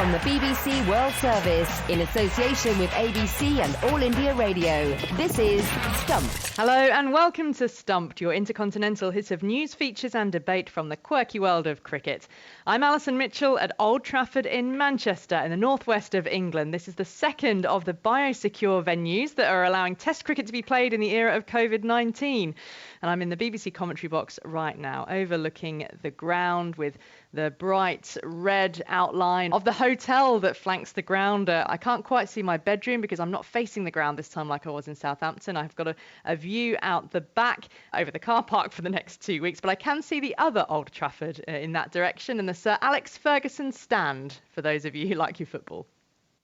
from the BBC World Service in association with ABC and All India Radio. This is Stumped. Hello and welcome to Stumped, your intercontinental hit of news, features and debate from the quirky world of cricket. I'm Alison Mitchell at Old Trafford in Manchester in the northwest of England. This is the second of the biosecure venues that are allowing Test cricket to be played in the era of COVID-19. And I'm in the BBC commentary box right now, overlooking the ground with the bright red outline of the hotel that flanks the ground. I can't quite see my bedroom because I'm not facing the ground this time like I was in Southampton. I've got a view out the back over the car park for the next 2 weeks, but I can see the other Old Trafford in that direction and the Sir Alex Ferguson stand, for those of you who like your football.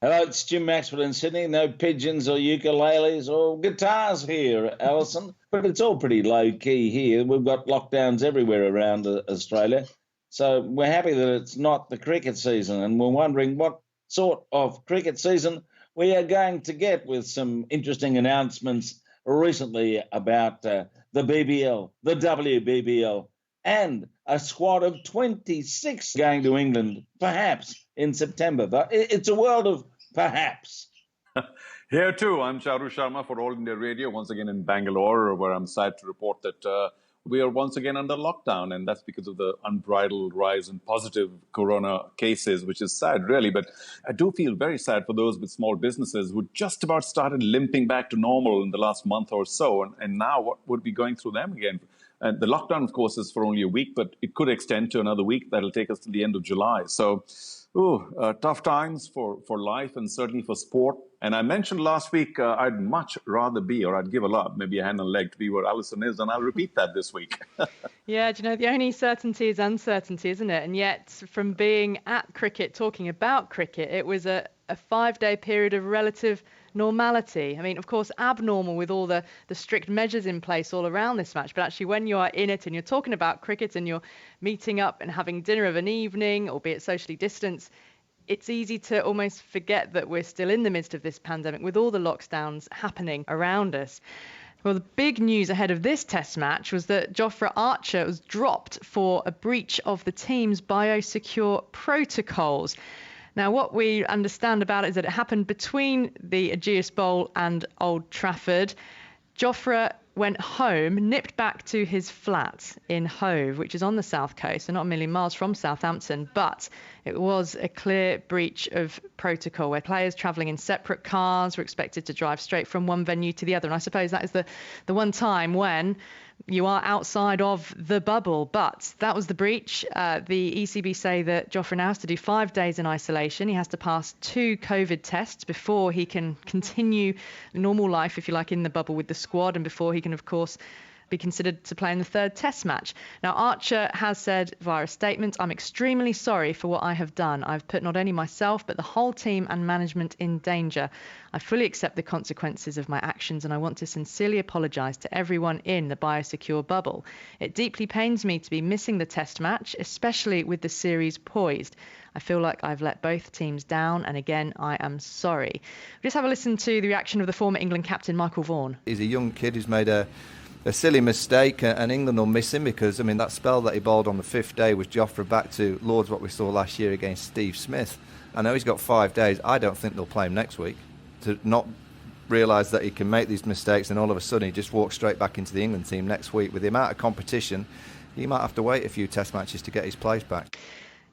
Hello, it's Jim Maxwell in Sydney. No pigeons or ukuleles or guitars here, Alison. But it's all pretty low-key here. We've got lockdowns everywhere around Australia. So we're happy that it's not the cricket season, and we're wondering what sort of cricket season we are going to get, with some interesting announcements recently about the BBL, the WBBL, and a squad of 26 going to England, perhaps in September. But it's a world of perhaps. Here too, I'm Charu Sharma for All India Radio, once again in Bangalore, where I'm sad to report that we are once again under lockdown, and that's because of the unbridled rise in positive corona cases, which is sad, really. But I do feel very sad for those with small businesses who just about started limping back to normal in the last month or so, and now what would be going through them again? And the lockdown, of course, is for only a week, but it could extend to another week. That'll take us to the end of July. So, tough times for life and certainly for sport. And I mentioned last week I'd much rather be, or I'd give a lot, maybe a hand and a leg, to be where Alison is, and I'll repeat that this week. Yeah, do you know, the only certainty is uncertainty, isn't it? And yet, from being at cricket, talking about cricket, it was a 5-day period of relative normality. I mean, of course, abnormal with all the strict measures in place all around this match. But actually, when you are in it and you're talking about cricket and you're meeting up and having dinner of an evening, albeit socially distanced, it's easy to almost forget that we're still in the midst of this pandemic with all the lockdowns happening around us. Well, the big news ahead of this Test match was that Jofra Archer was dropped for a breach of the team's biosecure protocols. Now, what we understand about it is that it happened between the Ageas Bowl and Old Trafford. Jofra went home, nipped back to his flat in Hove, which is on the south coast, so not a million miles from Southampton, but it was a clear breach of protocol where players travelling in separate cars were expected to drive straight from one venue to the other. And I suppose that is the one time when you are outside of the bubble, but that was the breach. The ECB say that Jofra now has to do 5 days in isolation. He has to pass 2 COVID tests before he can continue normal life, if you like, in the bubble with the squad, and before he can, of course, be considered to play in the third Test match. Now, Archer has said via a statement, "I'm extremely sorry for what I have done. I've put not only myself, but the whole team and management in danger. I fully accept the consequences of my actions, and I want to sincerely apologise to everyone in the biosecure bubble. It deeply pains me to be missing the Test match, especially with the series poised. I feel like I've let both teams down, and again, I am sorry." Just have a listen to the reaction of the former England captain, Michael Vaughan. He's a young kid who's made a silly mistake, and England will miss him because, I mean, that spell that he bowled on the 5th day was Jofra back to Lords, what we saw last year against Steve Smith. I know he's got 5 days. I don't think they'll play him next week. To not realise that he can make these mistakes and all of a sudden he just walks straight back into the England team next week. With the amount of competition, he might have to wait a few Test matches to get his place back.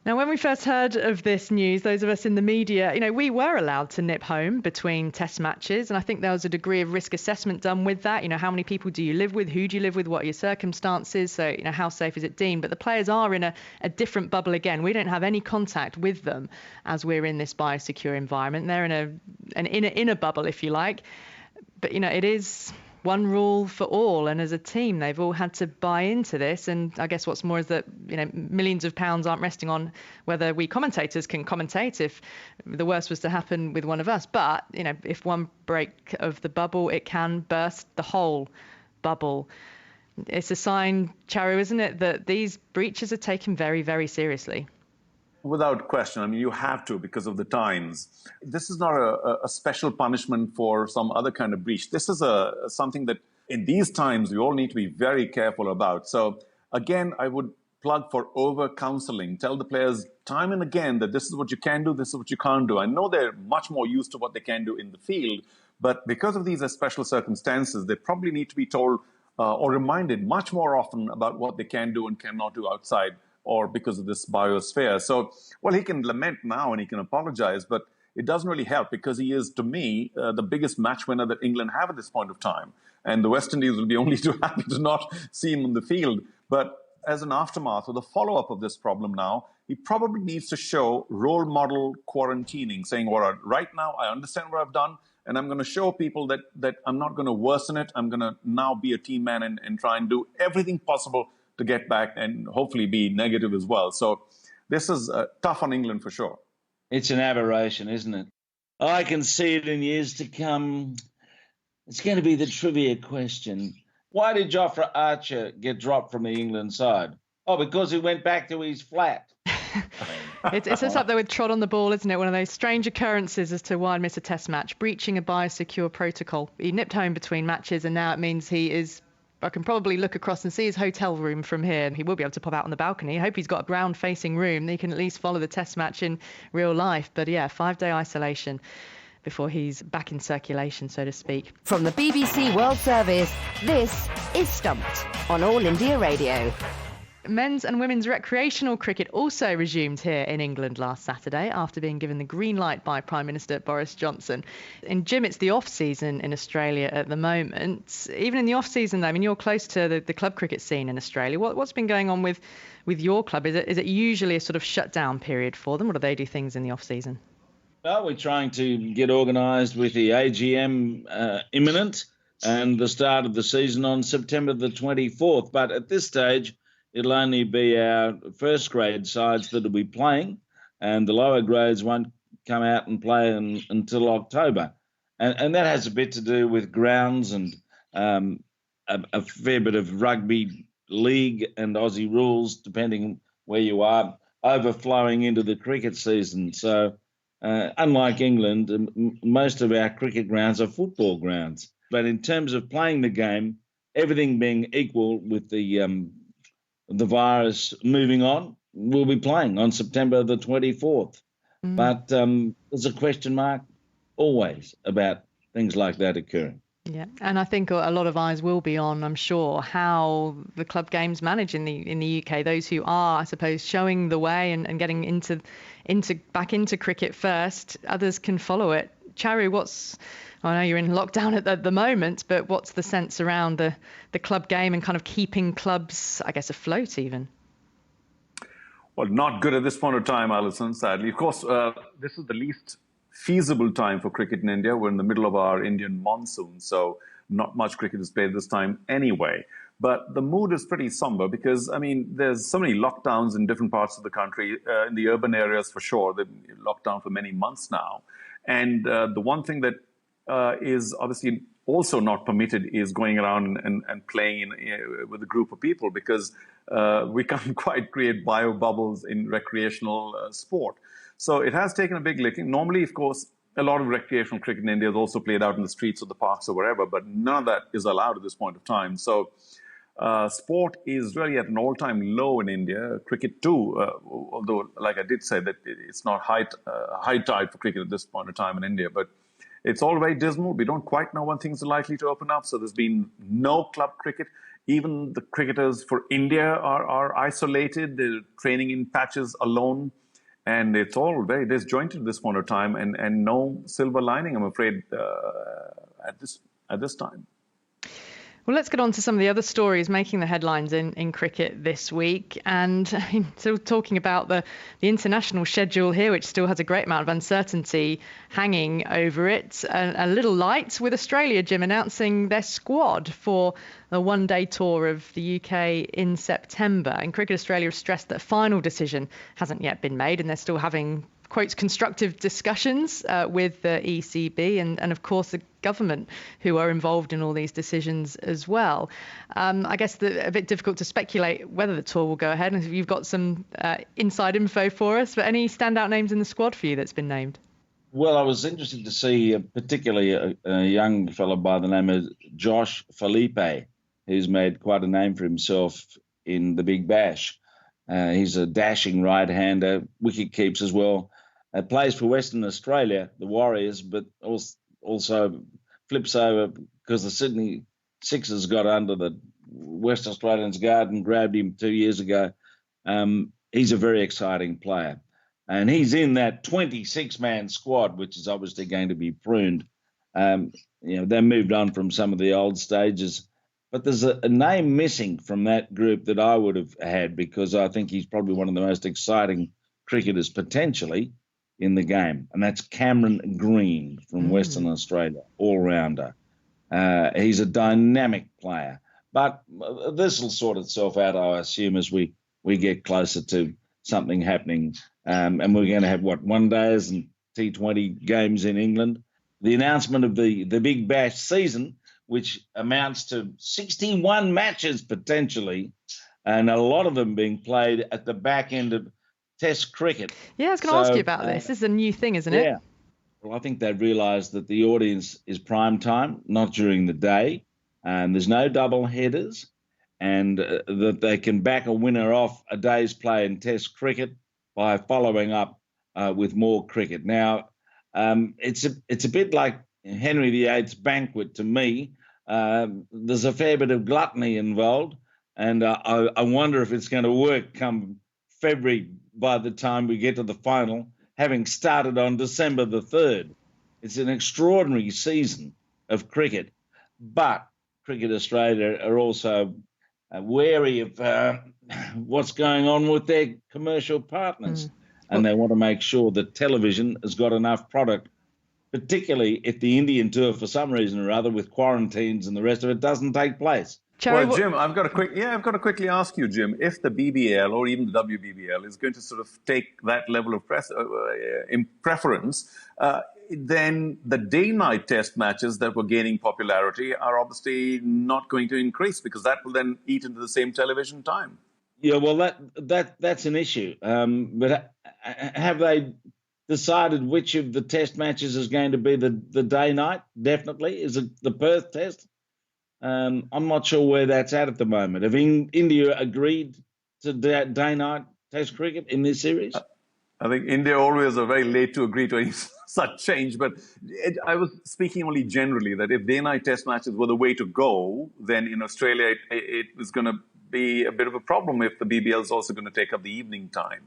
Now, when we first heard of this news, those of us in the media, we were allowed to nip home between Test matches. And I think there was a degree of risk assessment done with that. How many people do you live with? Who do you live with? What are your circumstances? So, how safe is it deemed? But the players are in a different bubble again. We don't have any contact with them as we're in this biosecure environment. They're in an inner bubble, if you like. But, it is one rule for all, and as a team they've all had to buy into this. And I guess what's more is that millions of pounds aren't resting on whether we commentators can commentate if the worst was to happen with one of us. But if one break of the bubble, it can burst the whole bubble. It's a sign, Charu, isn't it, that these breaches are taken very, very seriously? Without question. I mean, you have to because of the times. This is not a special punishment for some other kind of breach. This is something that in these times we all need to be very careful about. So again, I would plug for over-counseling. Tell the players time and again that this is what you can do, this is what you can't do. I know they're much more used to what they can do in the field, but because of these special circumstances, they probably need to be told or reminded much more often about what they can do and cannot do outside or because of this biosphere. So, well, he can lament now and he can apologize, but it doesn't really help because he is, to me, the biggest match winner that England have at this point of time. And the West Indies will be only too happy to not see him on the field. But as an aftermath or the follow-up of this problem now, he probably needs to show role model quarantining, saying, well, right now I understand what I've done, and I'm going to show people that I'm not going to worsen it. I'm going to now be a team man and try and do everything possible to get back and hopefully be negative as well. So this is tough on England for sure. It's an aberration, isn't it? I can see it in years to come. It's going to be the trivia question. Why did Jofra Archer get dropped from the England side? Oh, because he went back to his flat. It's just up there with trod on the ball, isn't it? One of those strange occurrences as to why I missed a test match, breaching a biosecure protocol. He nipped home between matches, and now it means he is... I can probably look across and see his hotel room from here, and he will be able to pop out on the balcony. I hope he's got a ground-facing room that he can at least follow the test match in real life. But yeah, 5-day isolation before he's back in circulation, so to speak. From the BBC World Service, this is Stumped on All India Radio. Men's and women's recreational cricket also resumed here in England last Saturday after being given the green light by Prime Minister Boris Johnson. In Jim, it's the off-season in Australia at the moment. Even in the off-season, though, I mean, you're close to the club cricket scene in Australia. What's been going on with your club? Is it usually a sort of shutdown period for them, or do they do things in the off-season? Well, we're trying to get organised with the AGM imminent and the start of the season on September the 24th. But at this stage, it'll only be our first grade sides that'll be playing, and the lower grades won't come out and play until October. And that has a bit to do with grounds and a fair bit of rugby league and Aussie rules, depending where you are, overflowing into the cricket season. So unlike England, most of our cricket grounds are football grounds. But in terms of playing the game, everything being equal with the virus moving on, we'll be playing on September the 24th. But there's a question mark always about things like that occurring. Yeah, and I think a lot of eyes will be on, I'm sure, how the club games manage in the UK. Those who are, I suppose, showing the way and getting back into cricket first, others can follow it. Charu, I know you're in lockdown at the moment, but what's the sense around the club game and kind of keeping clubs, I guess, afloat even? Well, not good at this point of time, Alison, sadly. Of course, this is the least feasible time for cricket in India. We're in the middle of our Indian monsoon, so not much cricket is played this time anyway. But the mood is pretty somber because, I mean, there's so many lockdowns in different parts of the country, in the urban areas for sure. They've been locked down for many months now. And the one thing that is obviously also not permitted is going around and playing with a group of people because we can't quite create bio bubbles in recreational sport. So it has taken a big licking. Normally, of course, a lot of recreational cricket in India is also played out in the streets or the parks or wherever, but none of that is allowed at this point of time. So sport is really at an all-time low in India. Cricket too, although, like I did say, that it's not high tide for cricket at this point of time in India, but it's all very dismal. We don't quite know when things are likely to open up. So there's been no club cricket. Even the cricketers for India are isolated. They're training in patches alone. And it's all very disjointed at this point of time, and no silver lining, I'm afraid, at this time. Well, let's get on to some of the other stories making the headlines in cricket this week. And still talking about the international schedule here, which still has a great amount of uncertainty hanging over it. A little light with Australia, Jim, announcing their squad for a one-day tour of the UK in September. And Cricket Australia has stressed that a final decision hasn't yet been made, and they're still having, quotes, constructive discussions with the ECB and of course the government who are involved in all these decisions as well. I guess a bit difficult to speculate whether the tour will go ahead, and you've got some inside info for us, but any standout names in the squad for you that's been named? Well, I was interested to see particularly a young fellow by the name of Josh Felipe, who's made quite a name for himself in the Big Bash. He's a dashing right-hander, wicket keeps as well. Plays for Western Australia, the Warriors, but also flips over because the Sydney Sixers got under the West Australians' guard and grabbed him 2 years ago. He's a very exciting player. And he's in that 26-man squad, which is obviously going to be pruned. They moved on from some of the old stages. But there's a name missing from that group that I would have had, because I think he's probably one of the most exciting cricketers potentially in the game. And that's Cameron Green from Western Australia, all-rounder. He's a dynamic player. But this will sort itself out, I assume, as we get closer to something happening. And we're going to have, one-days and T20 games in England. The announcement of the Big Bash season, which amounts to 61 matches potentially, and a lot of them being played at the back end of Test cricket. Yeah, I was going to ask you about this. This is a new thing, isn't it? Yeah. Well, I think they've realised that the audience is prime time, not during the day, and there's no double headers, and that they can back a winner off a day's play in Test cricket by following up with more cricket. Now, it's a bit like Henry VIII's banquet to me. There's a fair bit of gluttony involved, and I wonder if it's going to work come February by the time we get to the final, having started on December the 3rd. It's an extraordinary season of cricket, but Cricket Australia are also wary of what's going on with their commercial partners, and they want to make sure that television has got enough product, particularly if the Indian tour, for some reason or other, with quarantines and the rest of it, doesn't take place. Charu, Well, Jim, I've got to quickly ask you, Jim, if the BBL or even the WBBL is going to sort of take that level of preference, then the day-night test matches that were gaining popularity are obviously not going to increase, because that will then eat into the same television time. Yeah, well, that's an issue. But have they decided which of the test matches is going to be the day-night? Definitely. Is it the Perth test? I'm not sure where that's at the moment. Have India agreed to day-night test cricket in this series? I think India always are very late to agree to any such change, but I was speaking only generally that if day-night test matches were the way to go, then in Australia it was going to be a bit of a problem if the BBL is also going to take up the evening time.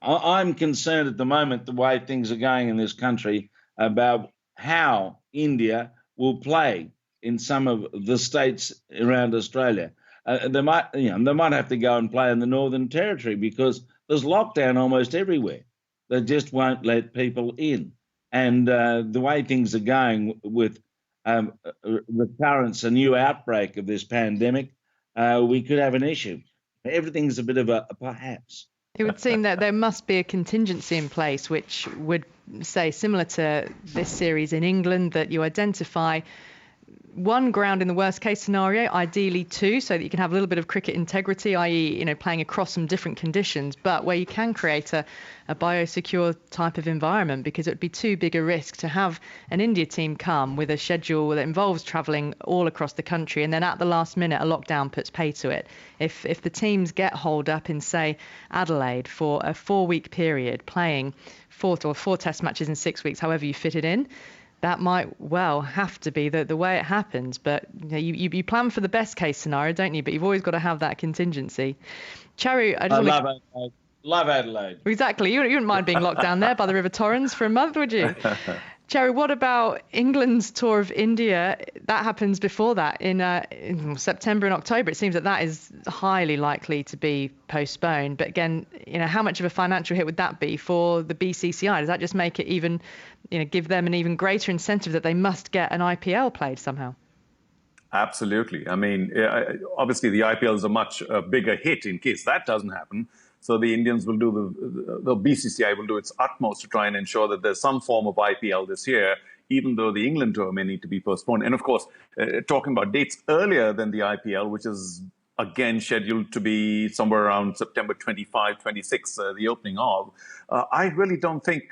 I'm concerned at the moment, the way things are going in this country, about how India will play in some of the states around Australia. They might have to go and play in the Northern Territory because there's lockdown almost everywhere. They just won't let people in. And the way things are going with recurrence, a new outbreak of this pandemic, we could have an issue. Everything's a bit of a perhaps. It would seem that there must be a contingency in place which would say, similar to this series in England, that you identify one ground in the worst case scenario, ideally two, so that you can have a little bit of cricket integrity, i.e., playing across some different conditions, but where you can create a biosecure type of environment, because it would be too big a risk to have an India team come with a schedule that involves travelling all across the country, and then at the last minute a lockdown puts pay to it. If the teams get holed up in, say, Adelaide for a 4-week period, playing four test matches in 6 weeks, however you fit it in, that might well have to be the way it happens. But you plan for the best case scenario, don't you? But you've always got to have that contingency. Charu, I love Adelaide. Exactly. You wouldn't mind being locked down there by the River Torrens for a month, would you? Charu, what about England's tour of India? That happens before that in September and October. It seems that is highly likely to be postponed. But again, how much of a financial hit would that be for the BCCI? Does that just make it even, give them an even greater incentive that they must get an IPL played somehow? Absolutely. I mean, obviously the IPL is a much bigger hit in case that doesn't happen. So the Indians will do the BCCI will do its utmost to try and ensure that there's some form of IPL this year, even though the England tour may need to be postponed. And of course, talking about dates earlier than the IPL, which is again scheduled to be somewhere around September 25, 26, the opening of. I really don't think,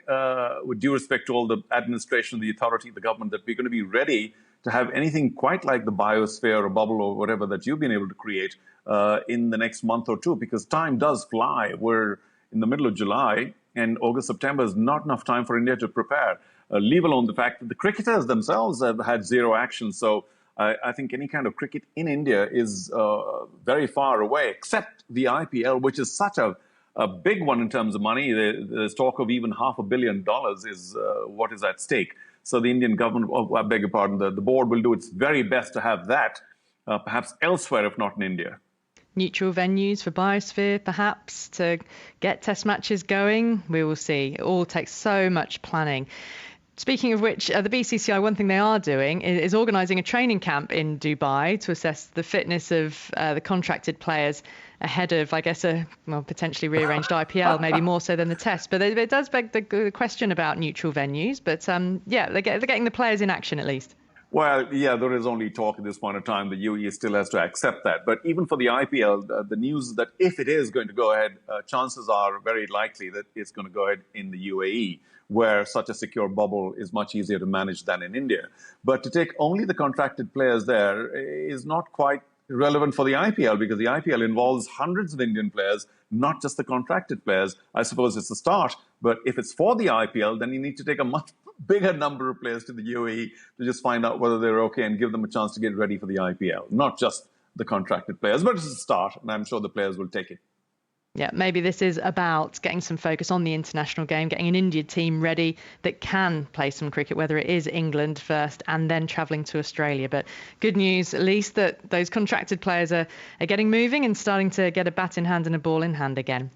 with due respect to all the administration, the authority, the government, that we're going to be ready to have anything quite like the biosphere or bubble or whatever that you've been able to create in the next month or two, because time does fly. We're in the middle of July, and August, September is not enough time for India to prepare, leave alone the fact that the cricketers themselves have had zero action. So I think any kind of cricket in India is very far away, except the IPL, which is such a big one in terms of money. There's talk of even $500 million is what is at stake. So the Indian government, I beg your pardon, the board will do its very best to have that, perhaps elsewhere, if not in India. Neutral venues for biosphere, perhaps, to get test matches going. We will see. It all takes so much planning. Speaking of which, the BCCI, one thing they are doing is organising a training camp in Dubai to assess the fitness of the contracted players ahead of, I guess, a potentially rearranged IPL, maybe more so than the test. But it does beg the question about neutral venues. But they're getting the players in action at least. Well, yeah, there is only talk at this point in time. The UAE still has to accept that. But even for the IPL, the news is that if it is going to go ahead, chances are very likely that it's going to go ahead in the UAE, where such a secure bubble is much easier to manage than in India. But to take only the contracted players there is not quite relevant for the IPL, because the IPL involves hundreds of Indian players, not just the contracted players. I suppose it's a start, but if it's for the IPL, then you need to take a much bigger number of players to the UAE to just find out whether they're okay and give them a chance to get ready for the IPL, not just the contracted players. But it's a start, and I'm sure the players will take it. Yeah, maybe this is about getting some focus on the international game, getting an India team ready that can play some cricket, whether it is England first and then travelling to Australia. But good news, at least, that those contracted players are getting moving and starting to get a bat in hand and a ball in hand again.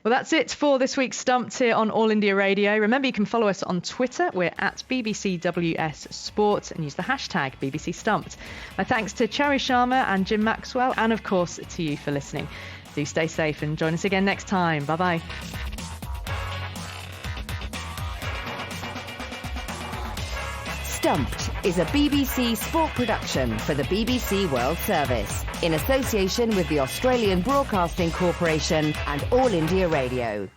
Well, that's it for this week's Stumped here on All India Radio. Remember, you can follow us on Twitter. We're at BBCWS Sport and use the hashtag BBC Stumped. My thanks to Charu Sharma and Jim Maxwell, and of course to you for listening. Do stay safe and join us again next time. Bye-bye. Stumped is a BBC sport production for the BBC World Service in association with the Australian Broadcasting Corporation and All India Radio.